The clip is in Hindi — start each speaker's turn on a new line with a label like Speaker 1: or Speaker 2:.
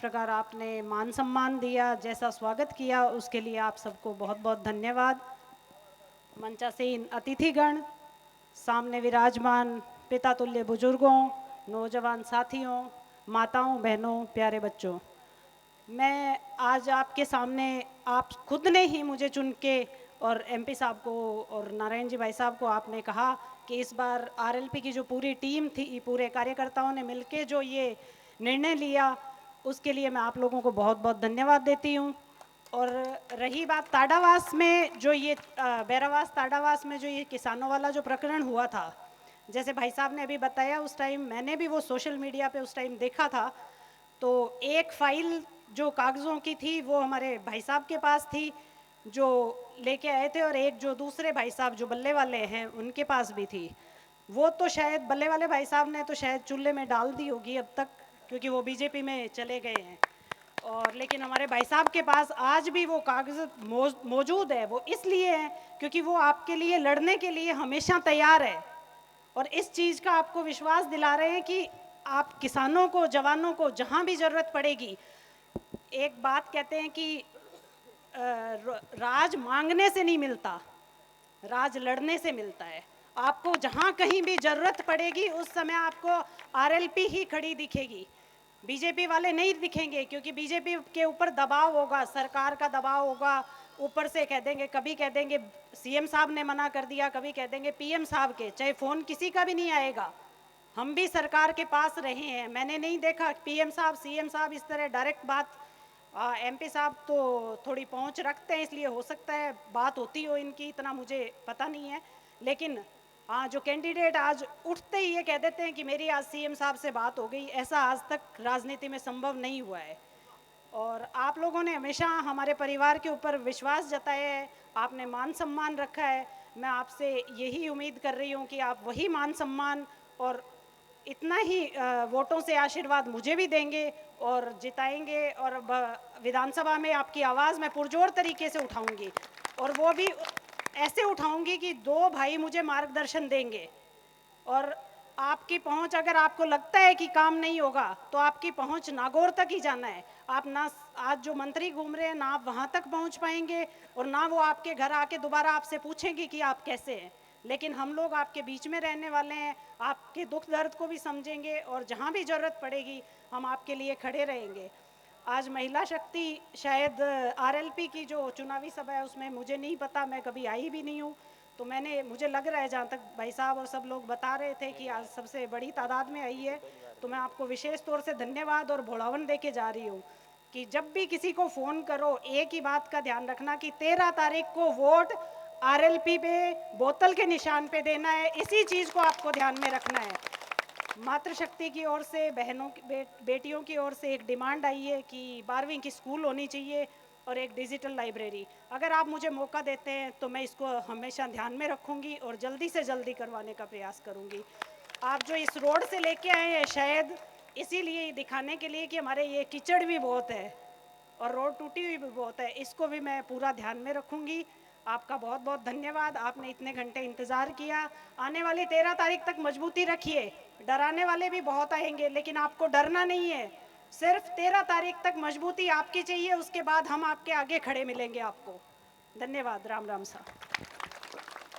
Speaker 1: प्रकार आपने मान सम्मान दिया, जैसा स्वागत किया, उसके लिए आप सबको बहुत बहुत धन्यवाद। मंचासीन अतिथिगण, सामने विराजमान पिता तुल्य बुजुर्गों, नौजवान साथियों, माताओं, बहनों, प्यारे बच्चों, मैं आज आपके सामने, आप खुद ने ही मुझे चुन के और एमपी साहब को और नारायण जी भाई साहब को आपने कहा कि इस बार आरएलपी की जो पूरी टीम थी, पूरे कार्यकर्ताओं ने मिलके जो ये निर्णय लिया, उसके लिए मैं आप लोगों को बहुत बहुत धन्यवाद देती हूँ। और रही बात ताड़ावास में जो ये बैरावास ताड़ावास में जो ये किसानों वाला जो प्रकरण हुआ था, जैसे भाई साहब ने अभी बताया, उस टाइम मैंने भी वो सोशल मीडिया पे उस टाइम देखा था। तो एक फाइल जो कागज़ों की थी वो हमारे भाई साहब के पास थी जो लेके आए थे, और एक जो दूसरे भाई साहब जो बल्ले वाले हैं उनके पास भी थी। वो तो शायद बल्ले वाले भाई साहब ने तो शायद चूल्हे में डाल दी होगी अब तक, क्योंकि वो बीजेपी में चले गए हैं। और लेकिन हमारे भाई साहब के पास आज भी वो कागज मौजूद है। वो इसलिए है क्योंकि वो आपके लिए लड़ने के लिए हमेशा तैयार है, और इस चीज़ का आपको विश्वास दिला रहे हैं कि आप किसानों को, जवानों को जहाँ भी ज़रूरत पड़ेगी। एक बात कहते हैं कि राज मांगने से नहीं मिलता, राज लड़ने से मिलता है। आपको जहाँ कहीं भी ज़रूरत पड़ेगी उस समय आपको आरएलपी ही खड़ी दिखेगी, बीजेपी वाले नहीं दिखेंगे, क्योंकि बीजेपी के ऊपर दबाव होगा, सरकार का दबाव होगा। ऊपर से कह देंगे, कभी कह देंगे सीएम साहब ने मना कर दिया, कभी कह देंगे पीएम साहब के, चाहे फ़ोन किसी का भी नहीं आएगा। हम भी सरकार के पास रहे हैं, मैंने नहीं देखा पीएम साहब, सीएम साहब इस तरह डायरेक्ट बात। एमपी साहब तो थोड़ी पहुंच रखते हैं, इसलिए हो सकता है बात होती हो इनकी, इतना मुझे पता नहीं है। लेकिन हाँ, जो कैंडिडेट आज उठते ही ये कह देते हैं कि मेरी आज सीएम साहब से बात हो गई, ऐसा आज तक राजनीति में संभव नहीं हुआ है। और आप लोगों ने हमेशा हमारे परिवार के ऊपर विश्वास जताया है, आपने मान सम्मान रखा है। मैं आपसे यही उम्मीद कर रही हूँ कि आप वही मान सम्मान और इतना ही वोटों से आशीर्वाद मुझे भी देंगे और जिताएंगे, और विधानसभा में आपकी आवाज़ मैं पुरजोर तरीके से उठाऊंगी, और वो भी ऐसे उठाऊंगी कि दो भाई मुझे मार्गदर्शन देंगे। और आपकी पहुंच, अगर आपको लगता है कि काम नहीं होगा तो आपकी पहुंच नागौर तक ही जाना है। आप ना आज जो मंत्री घूम रहे हैं ना आप वहां तक पहुंच पाएंगे, और ना वो आपके घर आके दोबारा आपसे पूछेंगे कि आप कैसे हैं। लेकिन हम लोग आपके बीच में रहने वाले हैं, आपके दुख दर्द को भी समझेंगे, और जहां भी ज़रूरत पड़ेगी हम आपके लिए खड़े रहेंगे। आज महिला शक्ति शायद आरएलपी की जो चुनावी सभा है उसमें मुझे नहीं पता, मैं कभी आई भी नहीं हूँ। तो मैंने, मुझे लग रहा है, जहाँ तक भाई साहब और सब लोग बता रहे थे कि आज सबसे बड़ी तादाद में आई है, तो मैं आपको विशेष तौर से धन्यवाद और भोलावन दे के जा रही हूँ कि जब भी किसी को फ़ोन करो एक ही बात का ध्यान रखना कि 13 तारीख को वोट आरएलपी पे बोतल के निशान पे देना है। इसी चीज़ को आपको ध्यान में रखना है। मातृशक्ति की ओर से, बहनों की बेटियों की ओर से एक डिमांड आई है कि 12वीं की स्कूल होनी चाहिए और एक डिजिटल लाइब्रेरी। अगर आप मुझे मौका देते हैं तो मैं इसको हमेशा ध्यान में रखूंगी और जल्दी से जल्दी करवाने का प्रयास करूंगी। आप जो इस रोड से लेके आए हैं शायद इसीलिए दिखाने के लिए कि हमारे ये कीचड़ भी बहुत है और रोड टूटी हुई भी बहुत है, इसको भी मैं पूरा ध्यान में रखूंगी। आपका बहुत बहुत धन्यवाद, आपने इतने घंटे इंतज़ार किया। आने वाली 13 तारीख तक मजबूती रखिए, डराने वाले भी बहुत आएंगे लेकिन आपको डरना नहीं है। सिर्फ 13 तारीख तक मजबूती आपकी चाहिए, उसके बाद हम आपके आगे खड़े मिलेंगे आपको। धन्यवाद। राम राम साहब।